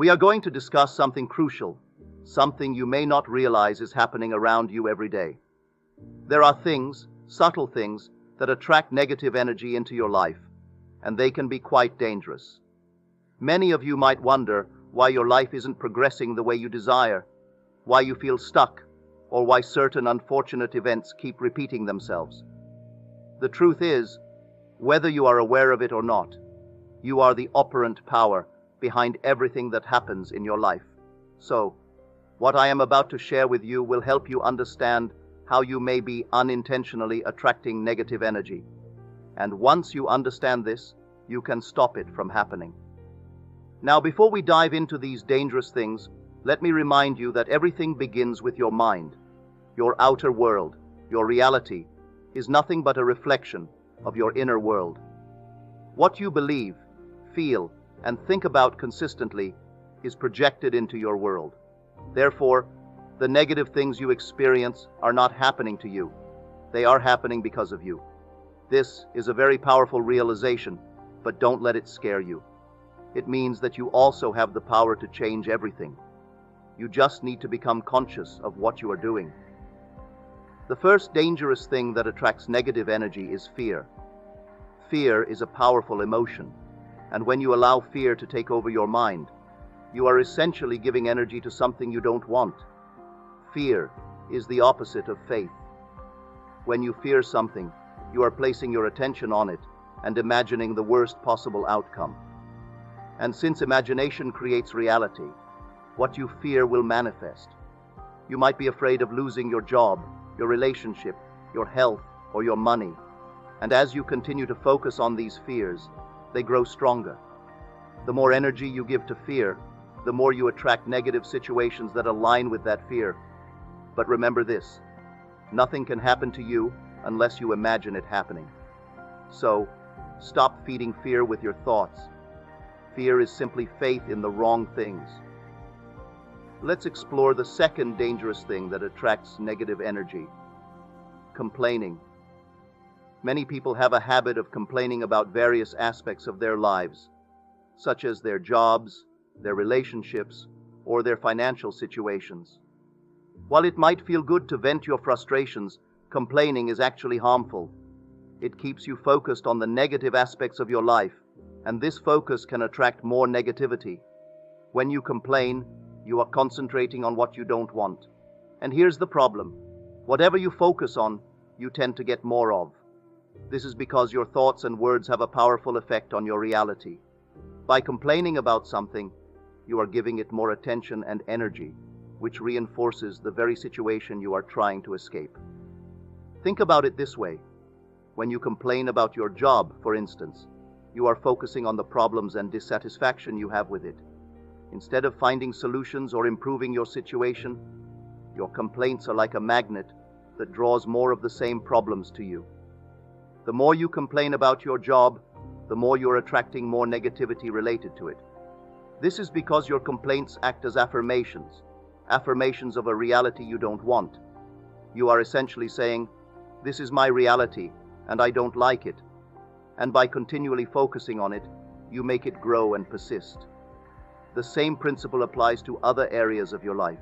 We are going to discuss something crucial, something you may not realize is happening around you every day. There are things, subtle things, that attract negative energy into your life, and they can be quite dangerous. Many of you might wonder why your life isn't progressing the way you desire, why you feel stuck, or why certain unfortunate events keep repeating themselves. The truth is, whether you are aware of it or not, you are the operant power behind everything that happens in your life. So, what I am about to share with you will help you understand how you may be unintentionally attracting negative energy. And once you understand this, you can stop it from happening. Now, before we dive into these dangerous things, let me remind you that everything begins with your mind. Your outer world, your reality, is nothing but a reflection of your inner world. What you believe, feel, and think about consistently is projected into your world. Therefore, the negative things you experience are not happening to you. They are happening because of you. This is a very powerful realization, but don't let it scare you. It means that you also have the power to change everything. You just need to become conscious of what you are doing. The first dangerous thing that attracts negative energy is fear. Fear is a powerful emotion, and when you allow fear to take over your mind, you are essentially giving energy to something you don't want. Fear is the opposite of faith. When you fear something, you are placing your attention on it and imagining the worst possible outcome. And since imagination creates reality, what you fear will manifest. You might be afraid of losing your job, your relationship, your health, or your money. And as you continue to focus on these fears, they grow stronger. The more energy you give to fear, the more you attract negative situations that align with that fear. But remember this, nothing can happen to you unless you imagine it happening. So, stop feeding fear with your thoughts. Fear is simply faith in the wrong things. Let's explore the second dangerous thing that attracts negative energy: complaining. Many people have a habit of complaining about various aspects of their lives, such as their jobs, their relationships, or their financial situations. While it might feel good to vent your frustrations, complaining is actually harmful. It keeps you focused on the negative aspects of your life, and this focus can attract more negativity. When you complain, you are concentrating on what you don't want. And here's the problem. Whatever you focus on, you tend to get more of. This is because your thoughts and words have a powerful effect on your reality. By complaining about something, you are giving it more attention and energy, which reinforces the very situation you are trying to escape. Think about it this way. When you complain about your job, for instance, you are focusing on the problems and dissatisfaction you have with it. Instead of finding solutions or improving your situation, your complaints are like a magnet that draws more of the same problems to you. The more you complain about your job, the more you're attracting more negativity related to it. This is because your complaints act as affirmations of a reality you don't want. You are essentially saying, "This is my reality, and I don't like it." And by continually focusing on it, you make it grow and persist. The same principle applies to other areas of your life.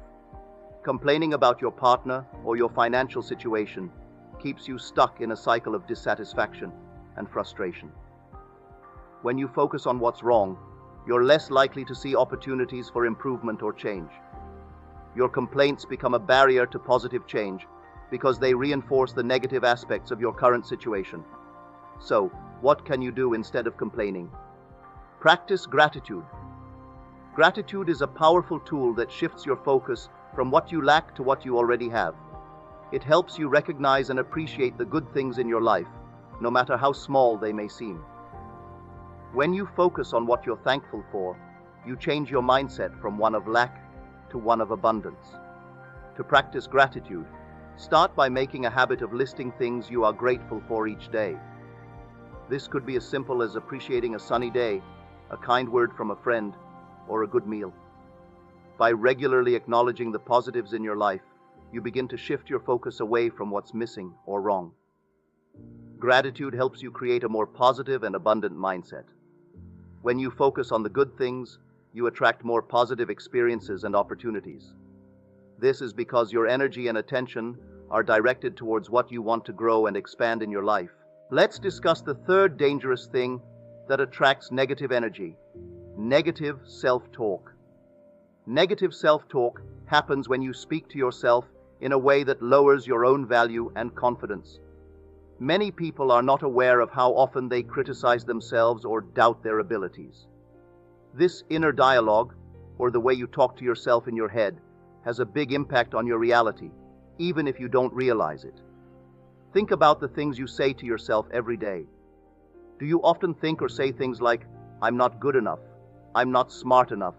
Complaining about your partner or your financial situation keeps you stuck in a cycle of dissatisfaction and frustration. When you focus on what's wrong, you're less likely to see opportunities for improvement or change. Your complaints become a barrier to positive change because they reinforce the negative aspects of your current situation. So, what can you do instead of complaining? Practice gratitude. Gratitude is a powerful tool that shifts your focus from what you lack to what you already have. It helps you recognize and appreciate the good things in your life, no matter how small they may seem. When you focus on what you're thankful for, you change your mindset from one of lack to one of abundance. To practice gratitude, start by making a habit of listing things you are grateful for each day. This could be as simple as appreciating a sunny day, a kind word from a friend, or a good meal. By regularly acknowledging the positives in your life, you begin to shift your focus away from what's missing or wrong. Gratitude helps you create a more positive and abundant mindset. When you focus on the good things, you attract more positive experiences and opportunities. This is because your energy and attention are directed towards what you want to grow and expand in your life. Let's discuss the third dangerous thing that attracts negative energy: negative self-talk. Negative self-talk happens when you speak to yourself in a way that lowers your own value and confidence. Many people are not aware of how often they criticize themselves or doubt their abilities. This inner dialogue, or the way you talk to yourself in your head, has a big impact on your reality, even if you don't realize it. Think about the things you say to yourself every day. Do you often think or say things like, "I'm not good enough," "I'm not smart enough,"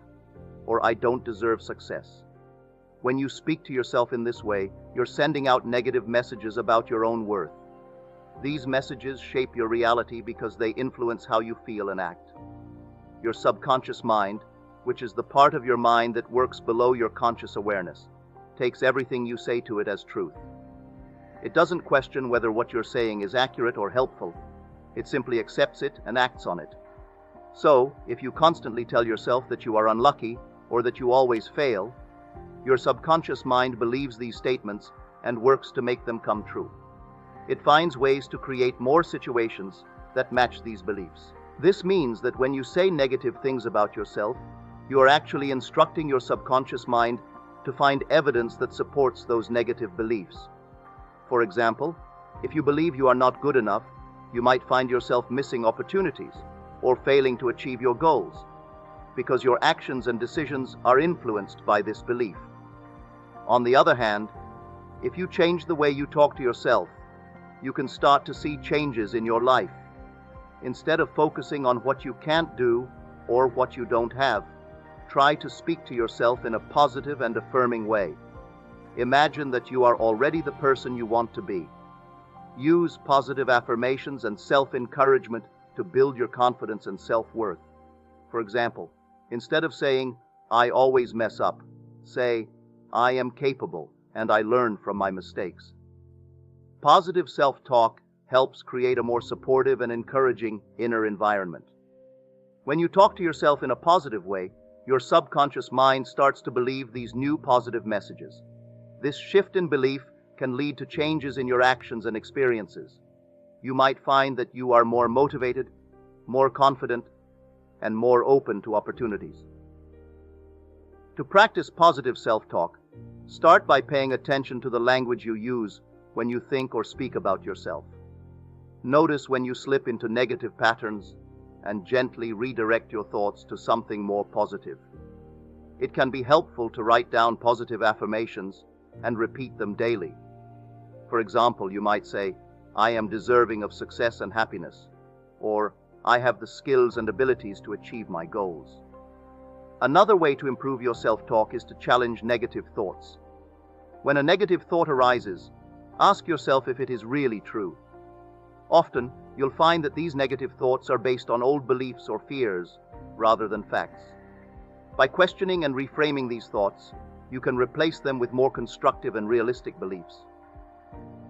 or "I don't deserve success"? When you speak to yourself in this way, you're sending out negative messages about your own worth. These messages shape your reality because they influence how you feel and act. Your subconscious mind, which is the part of your mind that works below your conscious awareness, takes everything you say to it as truth. It doesn't question whether what you're saying is accurate or helpful. It simply accepts it and acts on it. So, if you constantly tell yourself that you are unlucky or that you always fail, your subconscious mind believes these statements and works to make them come true. It finds ways to create more situations that match these beliefs. This means that when you say negative things about yourself, you are actually instructing your subconscious mind to find evidence that supports those negative beliefs. For example, if you believe you are not good enough, you might find yourself missing opportunities or failing to achieve your goals, because your actions and decisions are influenced by this belief. On the other hand, if you change the way you talk to yourself, you can start to see changes in your life. Instead of focusing on what you can't do or what you don't have, try to speak to yourself in a positive and affirming way. Imagine that you are already the person you want to be. Use positive affirmations and self-encouragement to build your confidence and self-worth. For example, instead of saying, "I always mess up," say, "I am capable and I learn from my mistakes." Positive self-talk helps create a more supportive and encouraging inner environment. When you talk to yourself in a positive way, your subconscious mind starts to believe these new positive messages. This shift in belief can lead to changes in your actions and experiences. You might find that you are more motivated, more confident, and more open to opportunities. To practice positive self-talk, start by paying attention to the language you use when you think or speak about yourself. Notice when you slip into negative patterns and gently redirect your thoughts to something more positive. It can be helpful to write down positive affirmations and repeat them daily. For example, you might say, "I am deserving of success and happiness," or "I have the skills and abilities to achieve my goals." Another way to improve your self-talk is to challenge negative thoughts. When a negative thought arises, ask yourself if it is really true. Often, you'll find that these negative thoughts are based on old beliefs or fears rather than facts. By questioning and reframing these thoughts, you can replace them with more constructive and realistic beliefs.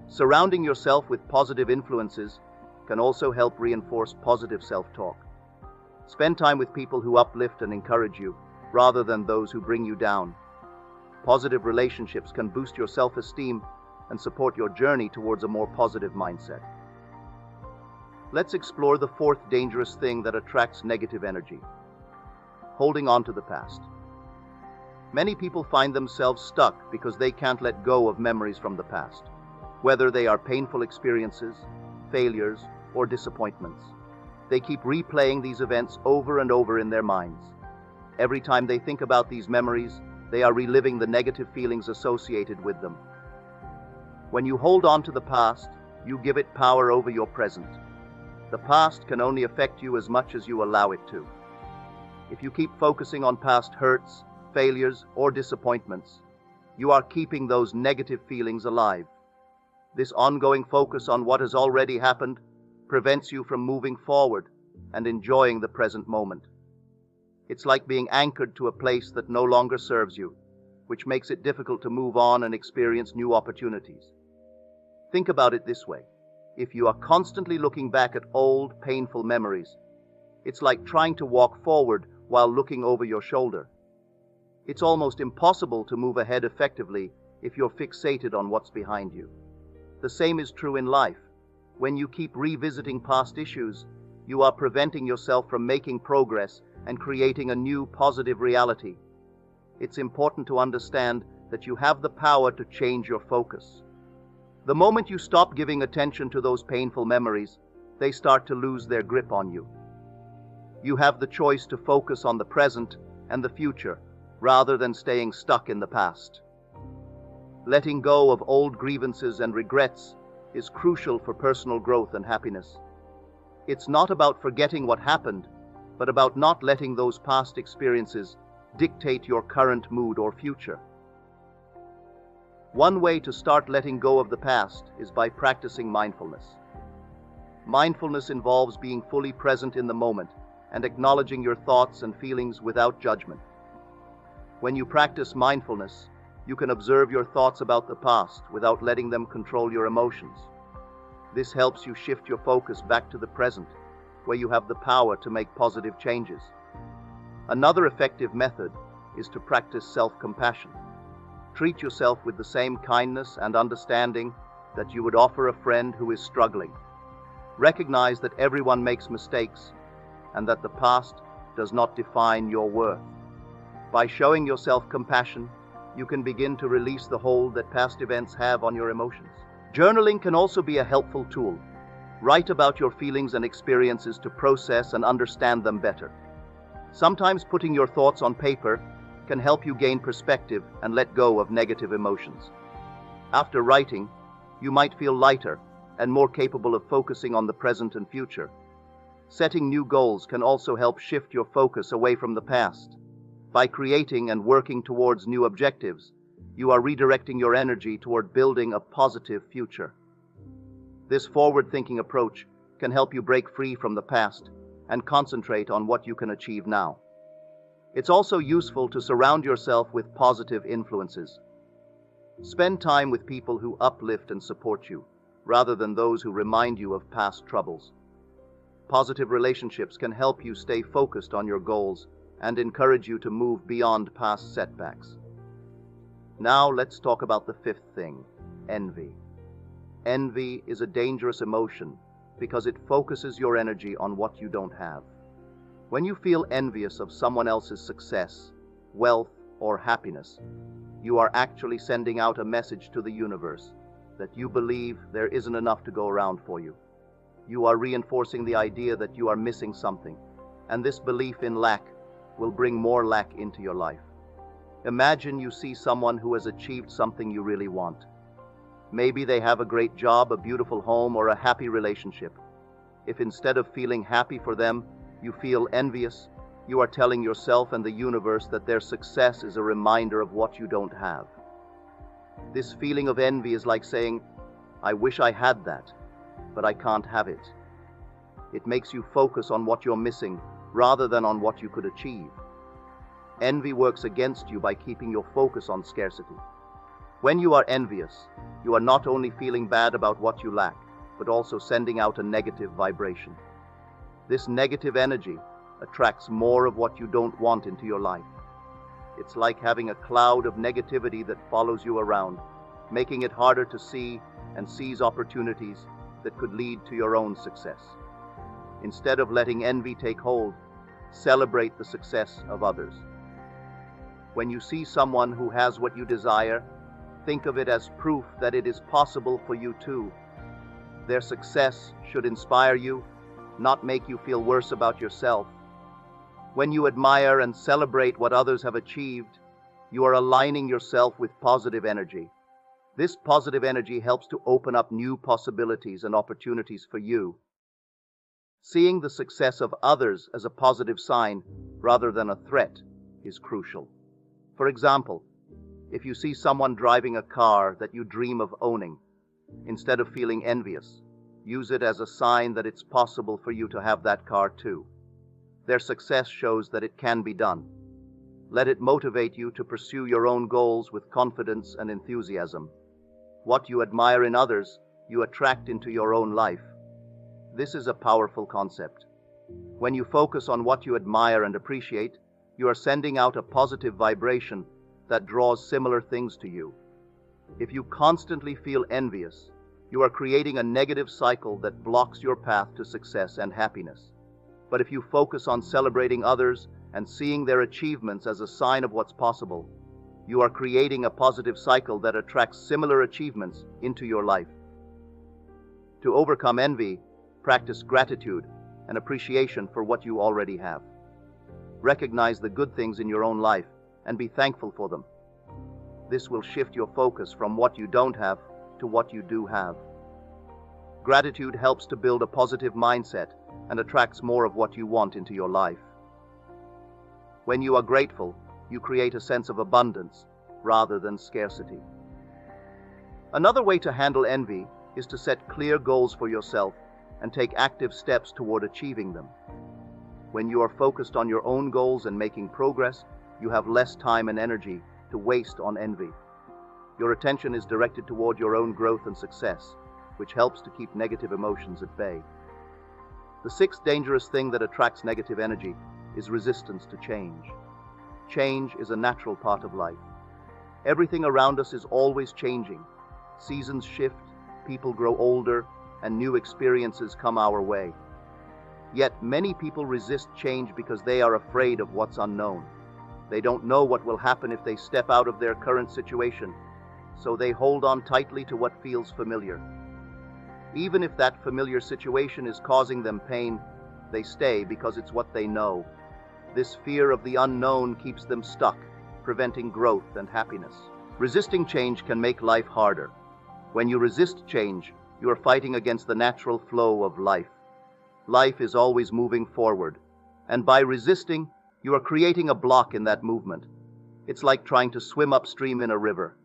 Surrounding yourself with positive influences can also help reinforce positive self-talk. Spend time with people who uplift and encourage you, rather than those who bring you down. Positive relationships can boost your self-esteem and support your journey towards a more positive mindset. Let's explore the fourth dangerous thing that attracts negative energy: holding on to the past. Many people find themselves stuck because they can't let go of memories from the past, whether they are painful experiences, failures, or disappointments. They keep replaying these events over and over in their minds. Every time they think about these memories, they are reliving the negative feelings associated with them. When you hold on to the past, you give it power over your present. The past can only affect you as much as you allow it to. If you keep focusing on past hurts, failures, or disappointments, you are keeping those negative feelings alive. This ongoing focus on what has already happened prevents you from moving forward and enjoying the present moment. It's like being anchored to a place that no longer serves you, which makes it difficult to move on and experience new opportunities. Think about it this way. If you are constantly looking back at old, painful memories, it's like trying to walk forward while looking over your shoulder. It's almost impossible to move ahead effectively if you're fixated on what's behind you. The same is true in life. When you keep revisiting past issues, you are preventing yourself from making progress and creating a new positive reality. It's important to understand that you have the power to change your focus. The moment you stop giving attention to those painful memories, they start to lose their grip on you. You have the choice to focus on the present and the future, rather than staying stuck in the past. Letting go of old grievances and regrets is crucial for personal growth and happiness. It's not about forgetting what happened, but about not letting those past experiences dictate your current mood or future. One way to start letting go of the past is by practicing mindfulness. Mindfulness involves being fully present in the moment and acknowledging your thoughts and feelings without judgment. When you practice mindfulness, you can observe your thoughts about the past without letting them control your emotions. This helps you shift your focus back to the present, where you have the power to make positive changes. Another effective method is to practice self-compassion. Treat yourself with the same kindness and understanding that you would offer a friend who is struggling. Recognize that everyone makes mistakes and that the past does not define your worth. By showing yourself compassion, you can begin to release the hold that past events have on your emotions. Journaling can also be a helpful tool. Write about your feelings and experiences to process and understand them better. Sometimes putting your thoughts on paper can help you gain perspective and let go of negative emotions. After writing, you might feel lighter and more capable of focusing on the present and future. Setting new goals can also help shift your focus away from the past. By creating and working towards new objectives, you are redirecting your energy toward building a positive future. This forward-thinking approach can help you break free from the past and concentrate on what you can achieve now. It's also useful to surround yourself with positive influences. Spend time with people who uplift and support you, rather than those who remind you of past troubles. Positive relationships can help you stay focused on your goals and encourage you to move beyond past setbacks. Now let's talk about the fifth thing, envy. Envy is a dangerous emotion because it focuses your energy on what you don't have. When you feel envious of someone else's success, wealth, or happiness, you are actually sending out a message to the universe that you believe there isn't enough to go around for you. You are reinforcing the idea that you are missing something, and this belief in lack will bring more lack into your life. Imagine you see someone who has achieved something you really want. Maybe they have a great job, a beautiful home, or a happy relationship. If instead of feeling happy for them, you feel envious, you are telling yourself and the universe that their success is a reminder of what you don't have. This feeling of envy is like saying, "I wish I had that, but I can't have it." It makes you focus on what you're missing rather than on what you could achieve. Envy works against you by keeping your focus on scarcity. When you are envious, you are not only feeling bad about what you lack, but also sending out a negative vibration. This negative energy attracts more of what you don't want into your life. It's like having a cloud of negativity that follows you around, making it harder to see and seize opportunities that could lead to your own success. Instead of letting envy take hold, celebrate the success of others. When you see someone who has what you desire, think of it as proof that it is possible for you too. Their success should inspire you, not make you feel worse about yourself. When you admire and celebrate what others have achieved, you are aligning yourself with positive energy. This positive energy helps to open up new possibilities and opportunities for you. Seeing the success of others as a positive sign rather than a threat is crucial. For example, if you see someone driving a car that you dream of owning, instead of feeling envious, use it as a sign that it's possible for you to have that car too. Their success shows that it can be done. Let it motivate you to pursue your own goals with confidence and enthusiasm. What you admire in others, you attract into your own life. This is a powerful concept. When you focus on what you admire and appreciate, you are sending out a positive vibration that draws similar things to you. If you constantly feel envious, you are creating a negative cycle that blocks your path to success and happiness. But if you focus on celebrating others and seeing their achievements as a sign of what's possible, you are creating a positive cycle that attracts similar achievements into your life. To overcome envy, practice gratitude and appreciation for what you already have. Recognize the good things in your own life and be thankful for them. This will shift your focus from what you don't have to what you do have. Gratitude helps to build a positive mindset and attracts more of what you want into your life. When you are grateful, you create a sense of abundance rather than scarcity. Another way to handle envy is to set clear goals for yourself and take active steps toward achieving them. When you are focused on your own goals and making progress, you have less time and energy to waste on envy. Your attention is directed toward your own growth and success, which helps to keep negative emotions at bay. The sixth dangerous thing that attracts negative energy is resistance to change. Change is a natural part of life. Everything around us is always changing. Seasons shift, people grow older, and new experiences come our way. Yet many people resist change because they are afraid of what's unknown. They don't know what will happen if they step out of their current situation, so they hold on tightly to what feels familiar. Even if that familiar situation is causing them pain, they stay because it's what they know. This fear of the unknown keeps them stuck, preventing growth and happiness. Resisting change can make life harder. When you resist change, you are fighting against the natural flow of life. Life is always moving forward, and by resisting, you are creating a block in that movement. It's like trying to swim upstream in a river.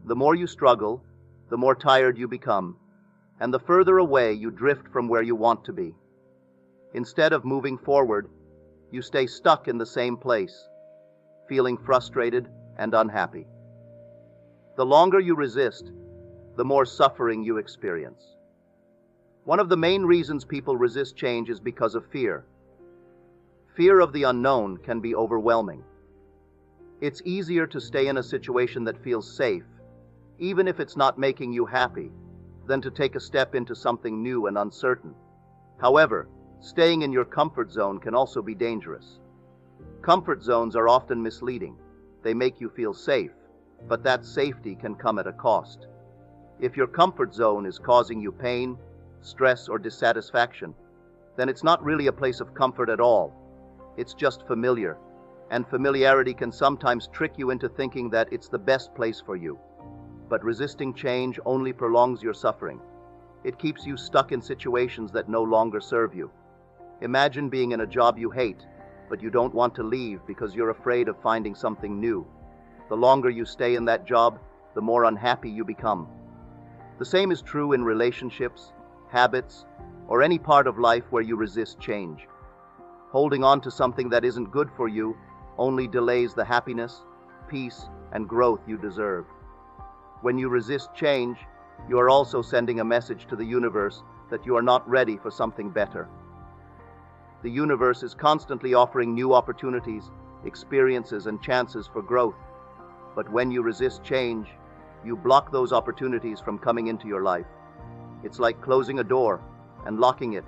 The more you struggle, the more tired you become, and the further away you drift from where you want to be. Instead of moving forward, you stay stuck in the same place, feeling frustrated and unhappy. The longer you resist, the more suffering you experience. One of the main reasons people resist change is because of fear. Fear of the unknown can be overwhelming. It's easier to stay in a situation that feels safe, even if it's not making you happy, than to take a step into something new and uncertain. However, staying in your comfort zone can also be dangerous. Comfort zones are often misleading. They make you feel safe, but that safety can come at a cost. If your comfort zone is causing you pain, stress, or dissatisfaction, then it's not really a place of comfort at all. It's just familiar, and familiarity can sometimes trick you into thinking that it's the best place for you. But resisting change only prolongs your suffering. It keeps you stuck in situations that no longer serve you. Imagine being in a job you hate, but you don't want to leave because you're afraid of finding something new. The longer you stay in that job, the more unhappy you become. The same is true in relationships, habits, or any part of life where you resist change. Holding on to something that isn't good for you only delays the happiness, peace, and growth you deserve. When you resist change, you are also sending a message to the universe that you are not ready for something better. The universe is constantly offering new opportunities, experiences, and chances for growth. But when you resist change, you block those opportunities from coming into your life. It's like closing a door and locking it,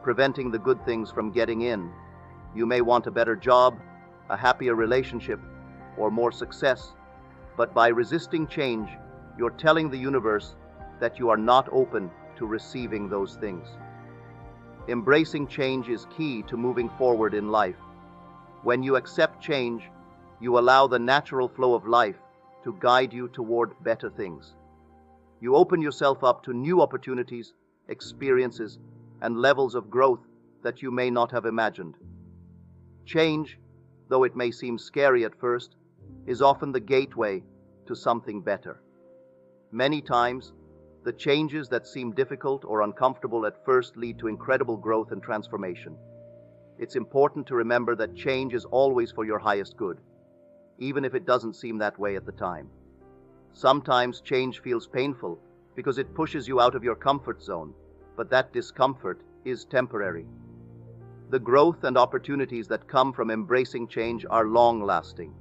preventing the good things from getting in. You may want a better job, a happier relationship, or more success, but by resisting change, you're telling the universe that you are not open to receiving those things. Embracing change is key to moving forward in life. When you accept change, you allow the natural flow of life to guide you toward better things. You open yourself up to new opportunities, experiences, and levels of growth that you may not have imagined. Change, though it may seem scary at first, is often the gateway to something better. Many times, the changes that seem difficult or uncomfortable at first lead to incredible growth and transformation. It's important to remember that change is always for your highest good, even if it doesn't seem that way at the time. Sometimes change feels painful because it pushes you out of your comfort zone, but that discomfort is temporary. The growth and opportunities that come from embracing change are long-lasting.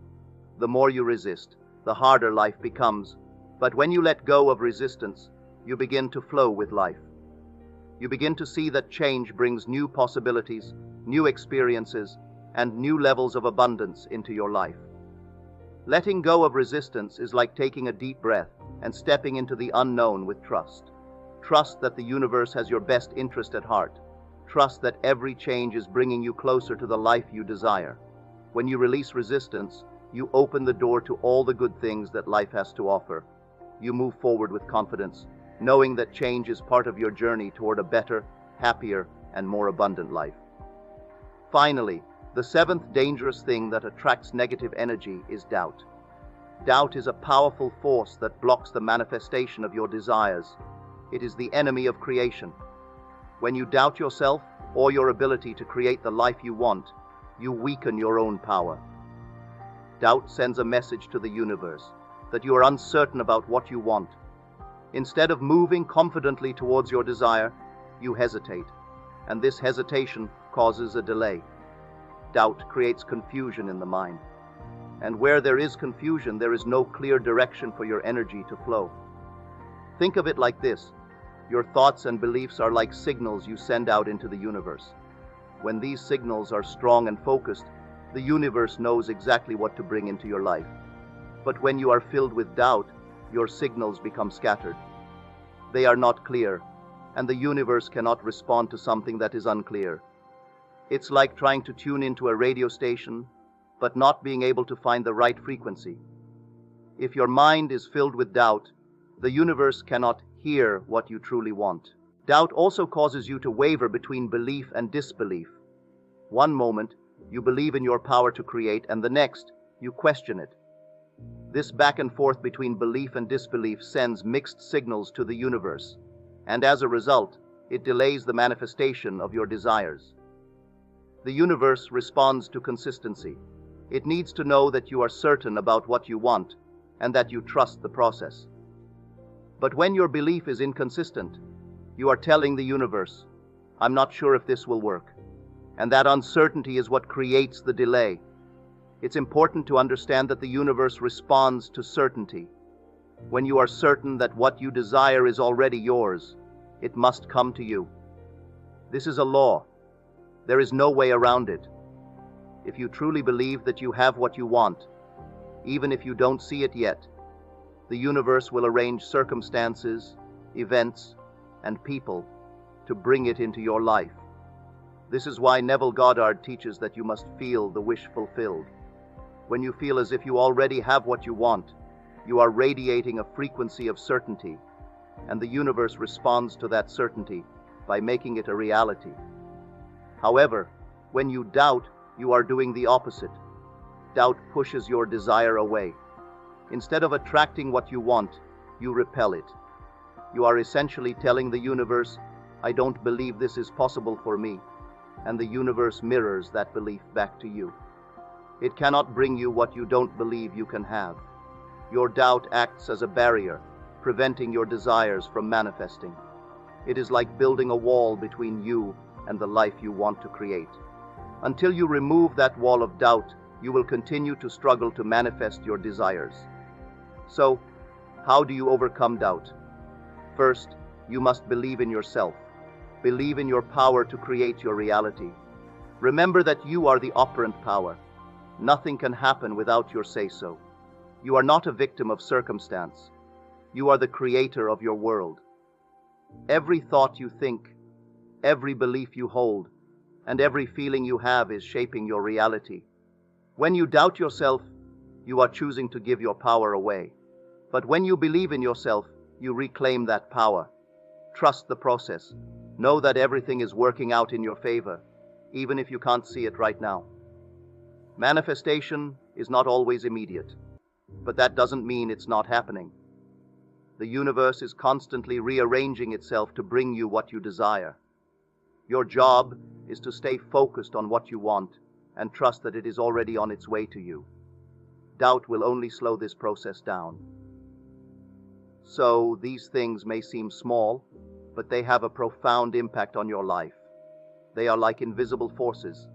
The more you resist, the harder life becomes. But when you let go of resistance, you begin to flow with life. You begin to see that change brings new possibilities, new experiences, and new levels of abundance into your life. Letting go of resistance is like taking a deep breath and stepping into the unknown with trust. Trust that the universe has your best interest at heart. Trust that every change is bringing you closer to the life you desire. When you release resistance, you open the door to all the good things that life has to offer. You move forward with confidence, knowing that change is part of your journey toward a better, happier, and more abundant life. Finally, the seventh dangerous thing that attracts negative energy is doubt. Doubt is a powerful force that blocks the manifestation of your desires. It is the enemy of creation. When you doubt yourself or your ability to create the life you want, you weaken your own power. Doubt sends a message to the universe that you are uncertain about what you want. Instead of moving confidently towards your desire, you hesitate, and this hesitation causes a delay. Doubt creates confusion in the mind, and where there is confusion, there is no clear direction for your energy to flow. Think of it like this. Your thoughts and beliefs are like signals you send out into the universe. When these signals are strong and focused, the universe knows exactly what to bring into your life. But when you are filled with doubt, your signals become scattered. They are not clear, and the universe cannot respond to something that is unclear. It's like trying to tune into a radio station, but not being able to find the right frequency. If your mind is filled with doubt, the universe cannot hear what you truly want. Doubt also causes you to waver between belief and disbelief. One moment, you believe in your power to create, and the next, you question it. This back and forth between belief and disbelief sends mixed signals to the universe, and as a result, it delays the manifestation of your desires. The universe responds to consistency. It needs to know that you are certain about what you want, and that you trust the process. But when your belief is inconsistent, you are telling the universe, "I'm not sure if this will work." And that uncertainty is what creates the delay. It's important to understand that the universe responds to certainty. When you are certain that what you desire is already yours, it must come to you. This is a law. There is no way around it. If you truly believe that you have what you want, even if you don't see it yet, the universe will arrange circumstances, events, and people to bring it into your life. This is why Neville Goddard teaches that you must feel the wish fulfilled. When you feel as if you already have what you want, you are radiating a frequency of certainty, and the universe responds to that certainty by making it a reality. However, when you doubt, you are doing the opposite. Doubt pushes your desire away. Instead of attracting what you want, you repel it. You are essentially telling the universe, "I don't believe this is possible for me," and the universe mirrors that belief back to you. It cannot bring you what you don't believe you can have. Your doubt acts as a barrier, preventing your desires from manifesting. It is like building a wall between you and the life you want to create. Until you remove that wall of doubt, you will continue to struggle to manifest your desires. So, how do you overcome doubt? First, you must believe in yourself. Believe in your power to create your reality. Remember that you are the operant power. Nothing can happen without your say-so. You are not a victim of circumstance. You are the creator of your world. Every thought you think, every belief you hold, and every feeling you have is shaping your reality. When you doubt yourself, you are choosing to give your power away. But when you believe in yourself, you reclaim that power. Trust the process. Know that everything is working out in your favor, even if you can't see it right now. Manifestation is not always immediate, but that doesn't mean it's not happening. The universe is constantly rearranging itself to bring you what you desire. Your job is to stay focused on what you want and trust that it is already on its way to you. Doubt will only slow this process down. So, these things may seem small, but they have a profound impact on your life. They are like invisible forces,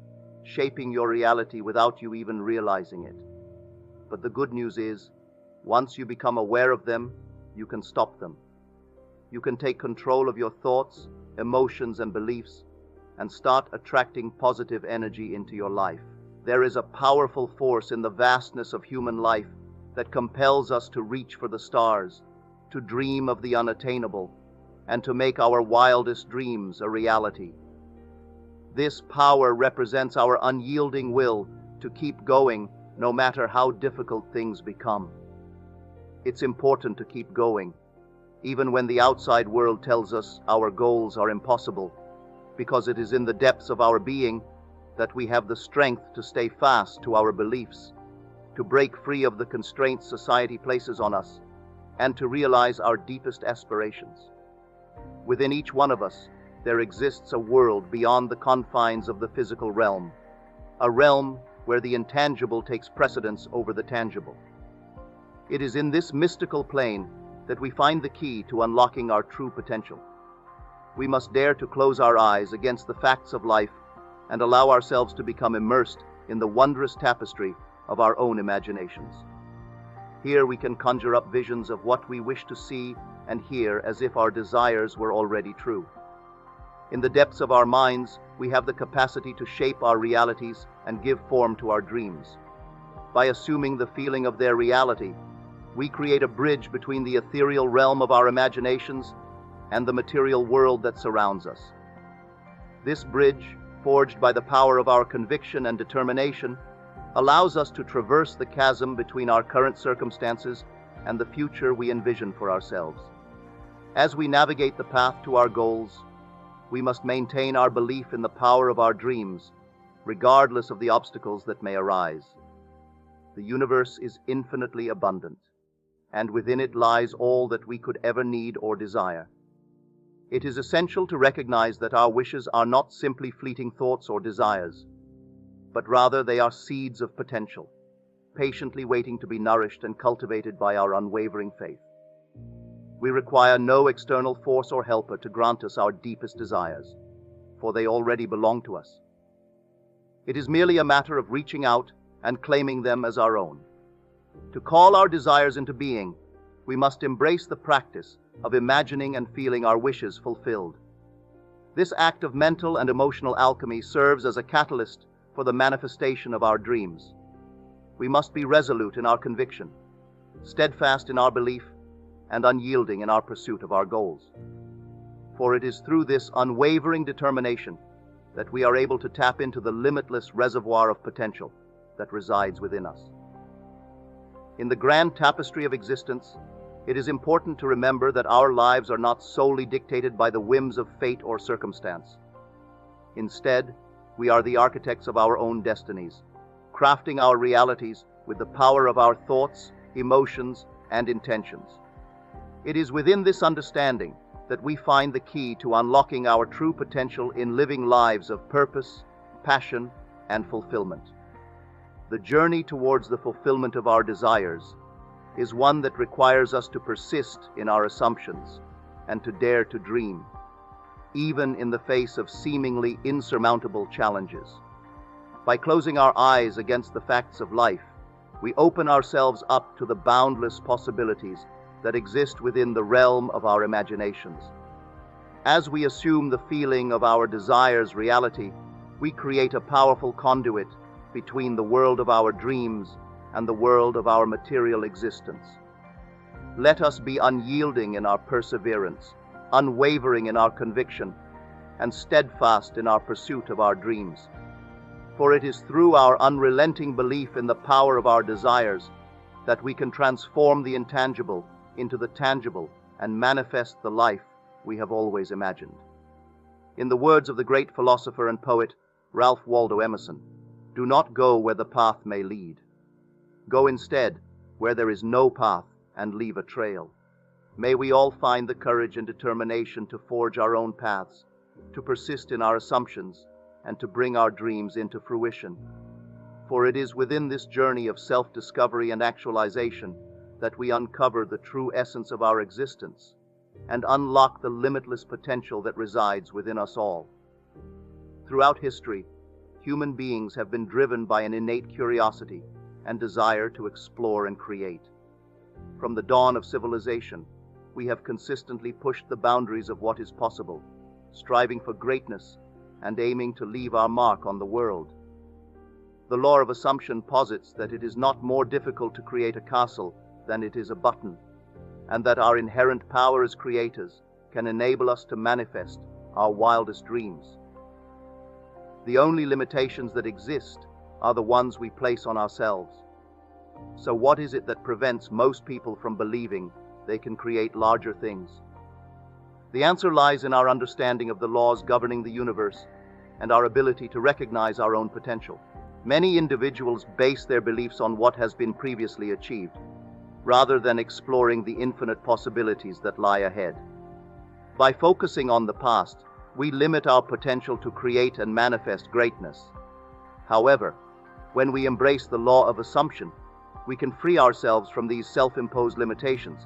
shaping your reality without you even realizing it. But the good news is, once you become aware of them, you can stop them. You can take control of your thoughts, emotions, and beliefs, and start attracting positive energy into your life. There is a powerful force in the vastness of human life that compels us to reach for the stars, to dream of the unattainable, and to make our wildest dreams a reality. This power represents our unyielding will to keep going no matter how difficult things become. It's important to keep going, even when the outside world tells us our goals are impossible, because it is in the depths of our being that we have the strength to stay fast to our beliefs, to break free of the constraints society places on us, and to realize our deepest aspirations. Within each one of us, there exists a world beyond the confines of the physical realm, a realm where the intangible takes precedence over the tangible. It is in this mystical plane that we find the key to unlocking our true potential. We must dare to close our eyes against the facts of life and allow ourselves to become immersed in the wondrous tapestry of our own imaginations. Here we can conjure up visions of what we wish to see and hear as if our desires were already true. In the depths of our minds, we have the capacity to shape our realities and give form to our dreams. By assuming the feeling of their reality, we create a bridge between the ethereal realm of our imaginations and the material world that surrounds us. This bridge, forged by the power of our conviction and determination, allows us to traverse the chasm between our current circumstances and the future we envision for ourselves. As we navigate the path to our goals, we must maintain our belief in the power of our dreams, regardless of the obstacles that may arise. The universe is infinitely abundant, and within it lies all that we could ever need or desire. It is essential to recognize that our wishes are not simply fleeting thoughts or desires, but rather they are seeds of potential, patiently waiting to be nourished and cultivated by our unwavering faith. We require no external force or helper to grant us our deepest desires, for they already belong to us. It is merely a matter of reaching out and claiming them as our own. To call our desires into being, we must embrace the practice of imagining and feeling our wishes fulfilled. This act of mental and emotional alchemy serves as a catalyst for the manifestation of our dreams. We must be resolute in our conviction, steadfast in our belief, and unyielding in our pursuit of our goals. For it is through this unwavering determination that we are able to tap into the limitless reservoir of potential that resides within us. In the grand tapestry of existence, it is important to remember that our lives are not solely dictated by the whims of fate or circumstance. Instead, we are the architects of our own destinies, crafting our realities with the power of our thoughts, emotions, and intentions. It is within this understanding that we find the key to unlocking our true potential in living lives of purpose, passion, and fulfillment. The journey towards the fulfillment of our desires is one that requires us to persist in our assumptions and to dare to dream, even in the face of seemingly insurmountable challenges. By closing our eyes against the facts of life, we open ourselves up to the boundless possibilities that exist within the realm of our imaginations. As we assume the feeling of our desires reality, we create a powerful conduit between the world of our dreams and the world of our material existence. Let us be unyielding in our perseverance, unwavering in our conviction, and steadfast in our pursuit of our dreams. For it is through our unrelenting belief in the power of our desires that we can transform the intangible into the tangible and manifest the life we have always imagined. In the words of the great philosopher and poet Ralph Waldo Emerson, "Do not go where the path may lead. Go instead where there is no path and leave a trail." May we all find the courage and determination to forge our own paths, to persist in our assumptions, and to bring our dreams into fruition. For it is within this journey of self-discovery and actualization that we uncover the true essence of our existence and unlock the limitless potential that resides within us all. Throughout history, human beings have been driven by an innate curiosity and desire to explore and create. From the dawn of civilization, we have consistently pushed the boundaries of what is possible, striving for greatness and aiming to leave our mark on the world. The law of assumption posits that it is not more difficult to create a castle than it is a button, and that our inherent power as creators can enable us to manifest our wildest dreams. The only limitations that exist are the ones we place on ourselves. So what is it that prevents most people from believing they can create larger things? The answer lies in our understanding of the laws governing the universe and our ability to recognize our own potential. Many individuals base their beliefs on what has been previously achieved, rather than exploring the infinite possibilities that lie ahead. By focusing on the past, we limit our potential to create and manifest greatness. However, when we embrace the law of assumption, we can free ourselves from these self-imposed limitations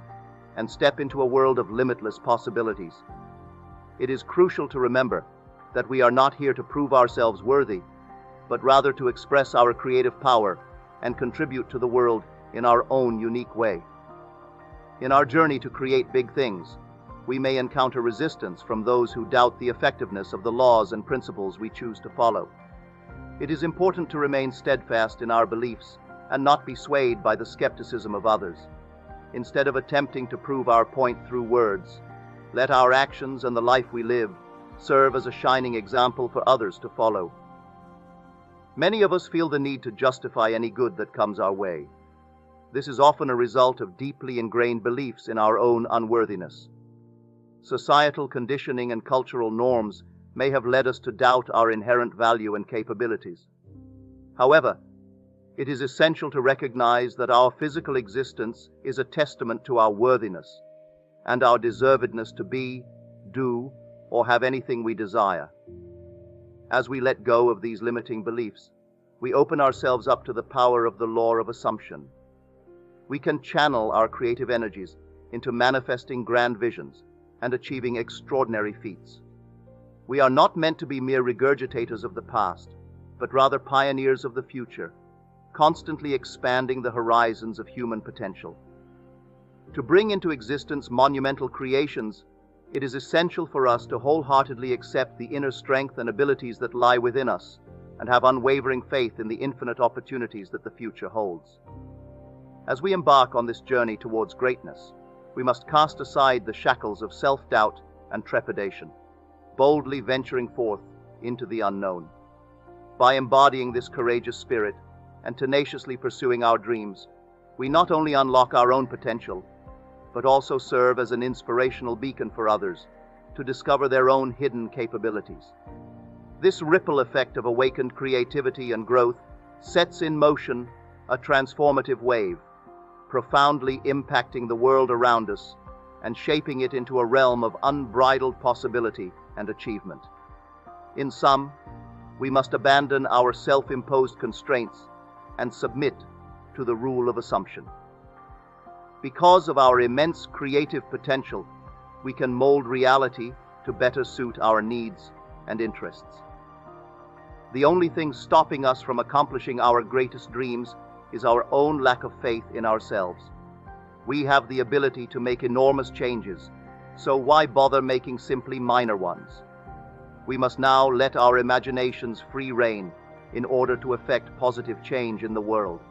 and step into a world of limitless possibilities. It is crucial to remember that we are not here to prove ourselves worthy, but rather to express our creative power and contribute to the world in our own unique way. In our journey to create big things, we may encounter resistance from those who doubt the effectiveness of the laws and principles we choose to follow. It is important to remain steadfast in our beliefs and not be swayed by the skepticism of others. Instead of attempting to prove our point through words, let our actions and the life we live serve as a shining example for others to follow. Many of us feel the need to justify any good that comes our way. This is often a result of deeply ingrained beliefs in our own unworthiness. Societal conditioning and cultural norms may have led us to doubt our inherent value and capabilities. However, it is essential to recognize that our physical existence is a testament to our worthiness and our deservedness to be, do, or have anything we desire. As we let go of these limiting beliefs, we open ourselves up to the power of the law of assumption. We can channel our creative energies into manifesting grand visions and achieving extraordinary feats. We are not meant to be mere regurgitators of the past, but rather pioneers of the future, constantly expanding the horizons of human potential. To bring into existence monumental creations, it is essential for us to wholeheartedly accept the inner strength and abilities that lie within us and have unwavering faith in the infinite opportunities that the future holds. As we embark on this journey towards greatness, we must cast aside the shackles of self-doubt and trepidation, boldly venturing forth into the unknown. By embodying this courageous spirit and tenaciously pursuing our dreams, we not only unlock our own potential, but also serve as an inspirational beacon for others to discover their own hidden capabilities. This ripple effect of awakened creativity and growth sets in motion a transformative wave, profoundly impacting the world around us and shaping it into a realm of unbridled possibility and achievement. In sum, we must abandon our self-imposed constraints and submit to the rule of assumption. Because of our immense creative potential, we can mold reality to better suit our needs and interests. The only thing stopping us from accomplishing our greatest dreams is our own lack of faith in ourselves. We have the ability to make enormous changes, so why bother making simply minor ones? We must now let our imaginations free rein in order to effect positive change in the world.